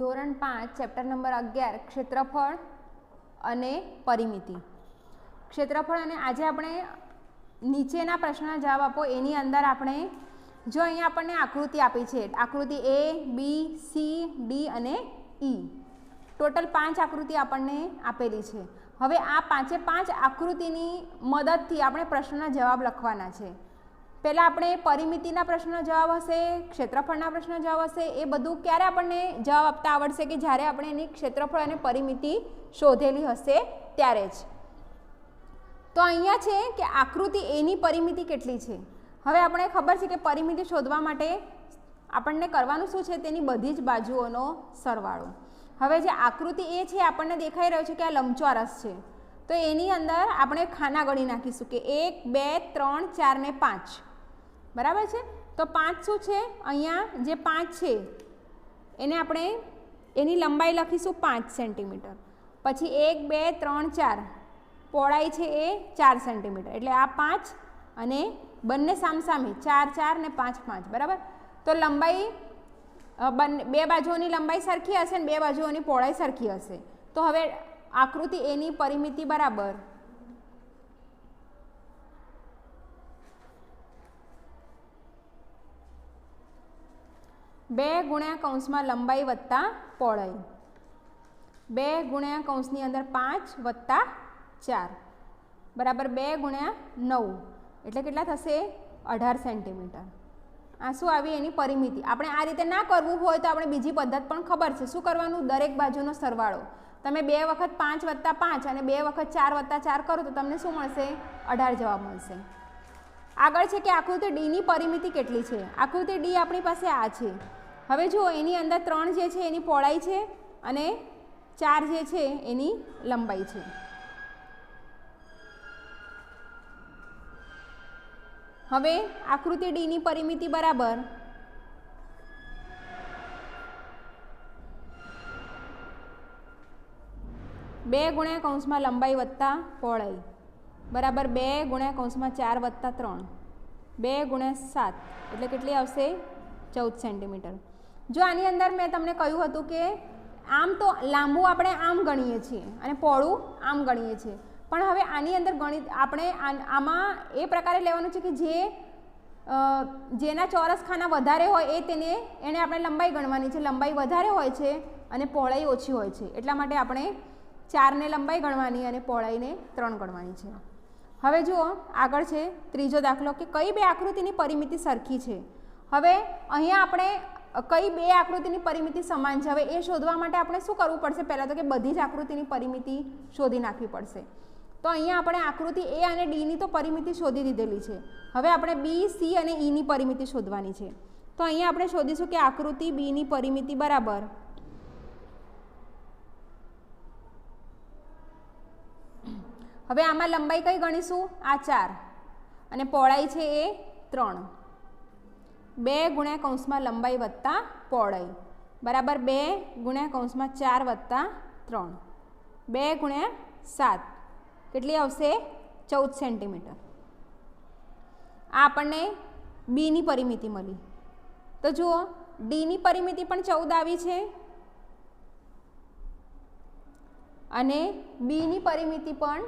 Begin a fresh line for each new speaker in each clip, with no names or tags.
ધોરણ 5 chapter number 11 ક્ષેત્રફળ અને પરિમિતિ. ક્ષેત્રફળ અને આજે આપણે નીચેના પ્રશ્નના જવાબ આપો. એની અંદર આપણે જો અહીંયા આપણને આકૃતિ આપી છે, આકૃતિ A, B, C, D અને E. ટોટલ 5 આકૃતિ આપણને આપેલી છે. હવે આ પાંચે પાંચ આકૃતિની મદદથી આપણે પ્રશ્નના જવાબ લખવાના છે. પહેલાં આપણે પરિમિતિના પ્રશ્નનો જવાબ હશે, ક્ષેત્રફળના પ્રશ્નનો જવાબ હશે. એ બધું ક્યારે આપણને જવાબ આપતા આવડશે કે જ્યારે આપણે એની ક્ષેત્રફળ અને પરિમિતિ શોધેલી હશે ત્યારે જ. તો અહીંયા છે કે આકૃતિ એની પરિમિતિ કેટલી છે. હવે આપણે ખબર છે કે પરિમિતિ શોધવા માટે આપણને કરવાનું શું છે, તેની બધી જ બાજુઓનો સરવાળો. હવે જે આકૃતિ એ છે આપણને દેખાઈ રહ્યો છે કે આ લંબચોરસ છે, તો એની અંદર આપણે ખાના ગણી નાખીશું કે 1, 2, 3, 4 ને 5. બરાબર છે. તો 5 શું છે, અહીંયા જે 5 છે એને આપણે એની લંબાઈ લખીશું 5 સેન્ટીમીટર. પછી 1, 2, 3, 4 પહોળાઈ છે એ 4 સેન્ટીમીટર. એટલે આ 5 અને બંને સામસામે 4, 4 ને 5, 5. બરાબર. તો લંબાઈ બે બાજુઓની લંબાઈ સરખી હશે ને બે બાજુઓની પહોળાઈ સરખી હશે. તો હવે આકૃતિ એની પરિમિતિ બરાબર 2 ગુણ્યા કૌંસમાં લંબાઈ વત્તા પહોળાઈ, 2 ગુણ્યા કૌંસની અંદર 5 વત્તા 4 બરાબર 2 ગુણ્યા 9 એટલે કેટલા થશે 18 સેન્ટીમીટર. આ શું આવી એની પરિમિતિ. આપણે આ રીતે ના કરવું હોય તો આપણે બીજી પદ્ધત પણ ખબર છે. શું કરવાનું, દરેક બાજુનો સરવાળો. તમે 2 વખત 5 વત્તા 5 અને 2 વખત 4 વત્તા 4 કરો તો તમને શું મળશે, 18 જવાબ મળશે. આગળ છે કે આકૃતિ ડીની પરિમિતિ કેટલી છે. આકૃતિ ડી આપણી પાસે આ છે. હવે જુઓ એની અંદર 3 જે છે એની પહોળાઈ છે અને 4 જે છે એની લંબાઈ છે. હવે આકૃતિ ડીની પરિમિતિ બરાબર 2 ગુણ્યા કૌંસમાં લંબાઈ વત્તા પહોળાઈ બરાબર 2 ગુણ્યા કૌંસમાં 4 વત્તા 3 2 ગુણ્યા 7 એટલે કેટલી આવશે 14 સેન્ટીમીટર. જો આની અંદર મેં તમને કહ્યું હતું કે આમ તો લાંબુ આપણે આમ ગણીએ છીએ અને પહોળું આમ ગણીએ છીએ, પણ હવે આની અંદર ગણિત આપણે આમાં એ પ્રકારે લેવાનું છે કે જેના ચોરસ ખાના વધારે હોય એને આપણે લંબાઈ ગણવાની છે. લંબાઈ વધારે હોય છે અને પહોળાઈ ઓછી હોય છે, એટલા માટે આપણે 4ને લંબાઈ ગણવાની અને પહોળાઈને 3 ગણવાની છે. હવે જુઓ આગળ છે ત્રીજો દાખલો કે કઈ બે આકૃતિની પરિમિતિ સરખી છે. હવે અહીંયા આપણે કઈ બે આકૃતિની પરિમિતિ સમાન છે, હવે એ શોધવા માટે આપણે શું કરવું પડશે, પહેલાં તો કે બધી જ આકૃતિની પરિમિતિ શોધી નાખવી પડશે. તો અહીંયા આપણે આકૃતિ એ અને ડીની તો પરિમિતિ શોધી દીધેલી છે. હવે આપણે બી, સી અને ઈની પરિમિતિ શોધવાની છે. તો અહીંયા આપણે શોધીશું કે આકૃતિ બીની પરિમિતિ બરાબર હવે આમાં લંબાઈ કઈ ગણીશું, આ 4 અને પહોળાઈ છે એ 3. 2 ગુણ્યા કૌંસમાં લંબાઈ વત્તા પહોળાઈ બરાબર 2 ગુણ્યા કૌંસમાં 4 વત્તા 3 2 ગુણ્યા 7 કેટલી આવશે 14 સેન્ટીમીટર. આ આપણને બીની પરિમિતિ મળી. તો જુઓ ડીની પરિમિતિ પણ 14 આવી છે અને બીની પરિમિતિ પણ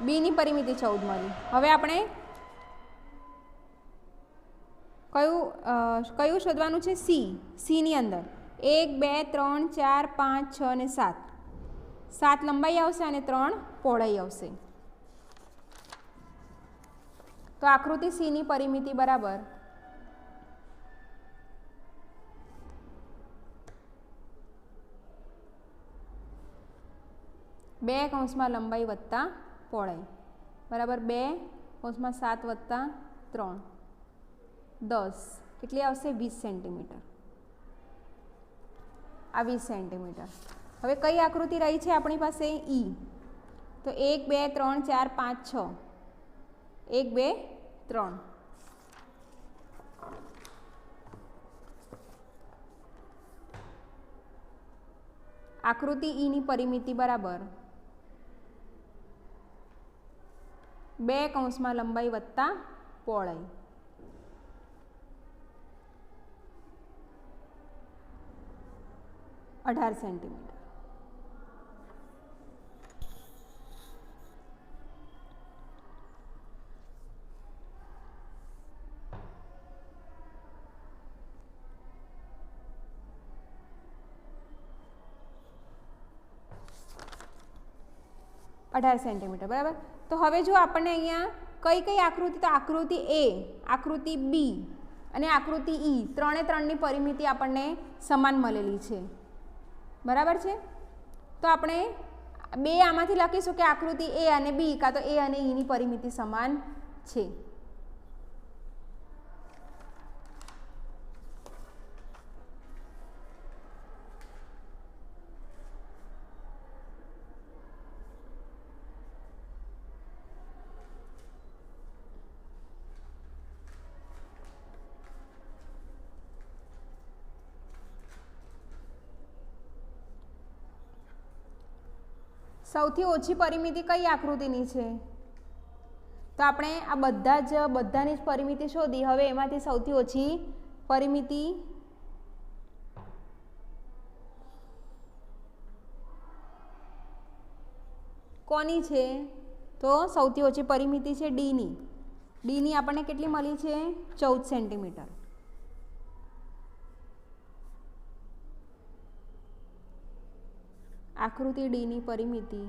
બીની પરિમિતિ 14 મળી. હવે આપણે કયું શોધવાનું છે, સીની અંદર 1, 2, 3, 4, 5, 6 અને 7 લંબાઈ આવશે અને 3 પહોળાઈ આવશે. તો આકૃતિ સીની પરિમિતિ બરાબર 2 કૌંસમાં લંબાઈ વત્તા પહોળાઈ બરાબર 2 કૌંસમાં 7 વત્તા 3 10 કેટલી આવશે 20 સેન્ટીમીટર. આ 20 સેન્ટીમીટર. હવે કઈ આકૃતિ રહી છે આપણી પાસે, ઈ. તો 1, 2, 3, 4, 5, 6 1, 2, 3 આકૃતિ ઈની પરિમિતિ બરાબર 2 કૌંસમાં લંબાઈ વત્તા પહોળાઈ. 18 સેન્ટીમીટર. બરાબર. તો હવે જો આપણને અહીંયા કઈ કઈ આકૃતિ, તો આકૃતિ એ, આકૃતિ બી અને આકૃતિ ઈ ત્રણની પરિમિતિ આપણને સમાન મળેલી છે. બરાબર છે. તો આપણે બે આમાંથી લખીશું કે આકૃતિ એ અને બી કાં તો એ અને ઈની પરિમિતિ સમાન છે. સૌથી ઓછી પરિમિતિ કઈ આકૃતિની છે? તો આપણે આ બધાની જ પરિમિતિ શોધી. હવે એમાંથી સૌથી ઓછી પરિમિતિ કોની છે? તો સૌથી ઓછી પરિમિતિ છે ડીની. ડીની આપણને કેટલી મળી છે? 14 સેન્ટીમીટર. આકૃતિ ડીની પરિમિતિ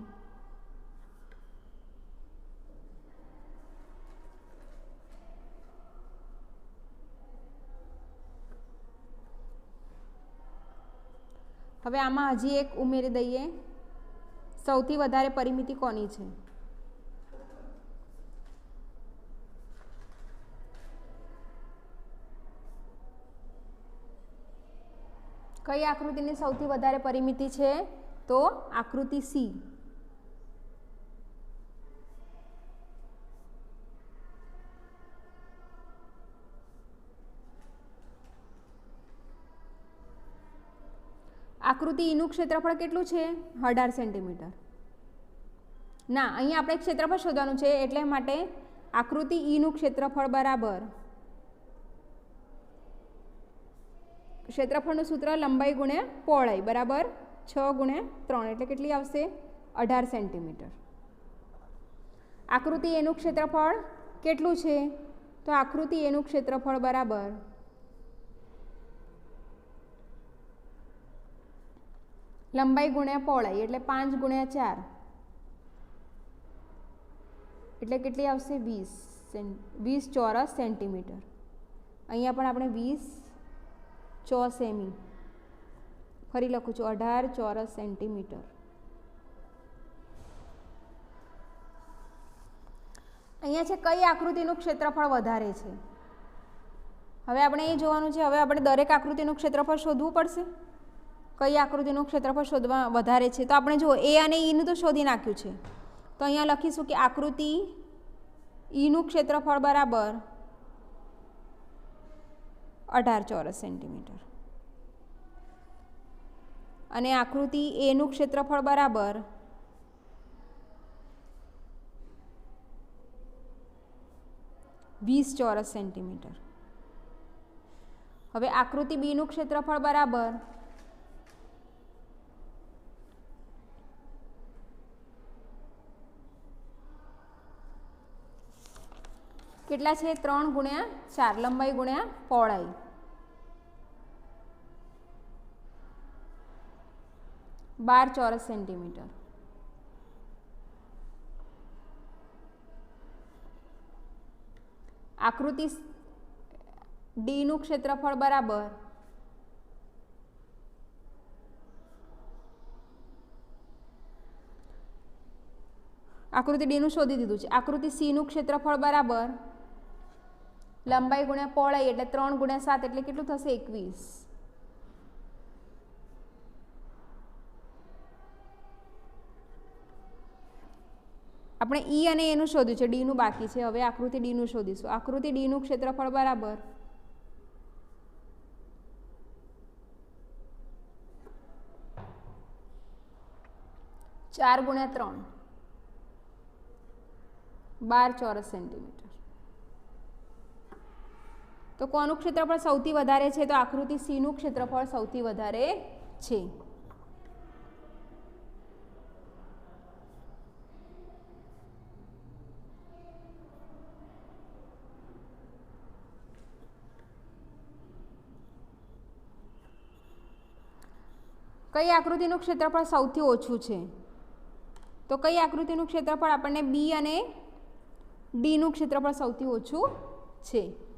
હવે આમાં હજી એક ઉમેરી દઈએ. સૌથી વધારે પરિમિતિ કોની છે? કઈ આકૃતિની સૌથી વધારે પરિમિતિ છે? તો આકૃતિ સી. આકૃતિ ઈનું ક્ષેત્રફળ કેટલું છે? 18 સેન્ટીમીટર. ના, અહીંયા આપણે ક્ષેત્રફળ શોધવાનું છે, એટલે માટે આકૃતિ ઈનું ક્ષેત્રફળ બરાબર ક્ષેત્રફળનું સૂત્ર લંબાઈ ગુણ્યા પહોળાઈ બરાબર 6 ગુણ્યા 3 એટલે કેટલી આવશે? 18 સેન્ટીમીટર. આકૃતિ એનું ક્ષેત્રફળ કેટલું છે? તો આકૃતિ એનું ક્ષેત્રફળ બરાબર લંબાઈ ગુણ્યા પહોળાઈ એટલે 5 ગુણ્યા 4 એટલે કેટલી આવશે? 20 ચોરસ સેન્ટીમીટર. અહીંયા પણ આપણે 20 ચોરસ સેમી, ફરી લખું છું 18 ચોરસ સેન્ટીમીટર. અહીંયા છે કઈ આકૃતિનું ક્ષેત્રફળ વધારે છે? હવે આપણે એ જોવાનું છે. હવે આપણે દરેક આકૃતિનું ક્ષેત્રફળ શોધવું પડશે. કઈ આકૃતિનું ક્ષેત્રફળ શોધવા વધારે છે? તો આપણે જુઓ એ અને ઈનું તો શોધી નાખ્યું છે. તો અહીંયા લખીશું કે આકૃતિ ઈનું ક્ષેત્રફળ બરાબર 18 ચોરસ સેન્ટીમીટર અને આકૃતિ એનું ક્ષેત્રફળ બરાબર 20 ચોરસ સેન્ટીમીટર. હવે આકૃતિ બીનું ક્ષેત્રફળ બરાબર કેટલા છે? 3 ગુણ્યા 4 લંબાઈ ગુણ્યા પહોળાઈ. બાર ચોરસ સેન્ટીમીટર. આકૃતિ ડીનું ક્ષેત્રફળ બરાબર આકૃતિ ડીનું શોધી દીધું છે. આકૃતિ સીનું ક્ષેત્રફળ બરાબર લંબાઈ ગુણ્યા પહોળાઈ એટલે 3 ગુણ્યા 7 એટલે કેટલું થશે? 21. આપણે ઈ અને એનું શોધ્યું છે, ડીનું બાકી છે. હવે આકૃતિ ડીનું શોધીશું. આકૃતિ ડીનું ક્ષેત્રફળ બરાબર 4 × 3 12 ચોરસ સેન્ટીમીટર. તો કોનું ક્ષેત્રફળ સૌથી વધારે છે? તો આકૃતિ સી નું ક્ષેત્રફળ સૌથી વધારે છે. કઈ આકૃતિનું ક્ષેત્રફળ સૌથી ઓછું છે? તો કઈ આકૃતિનું ક્ષેત્રફળ આપણને બી અને ડીનું ક્ષેત્રફળ સૌથી ઓછું છે?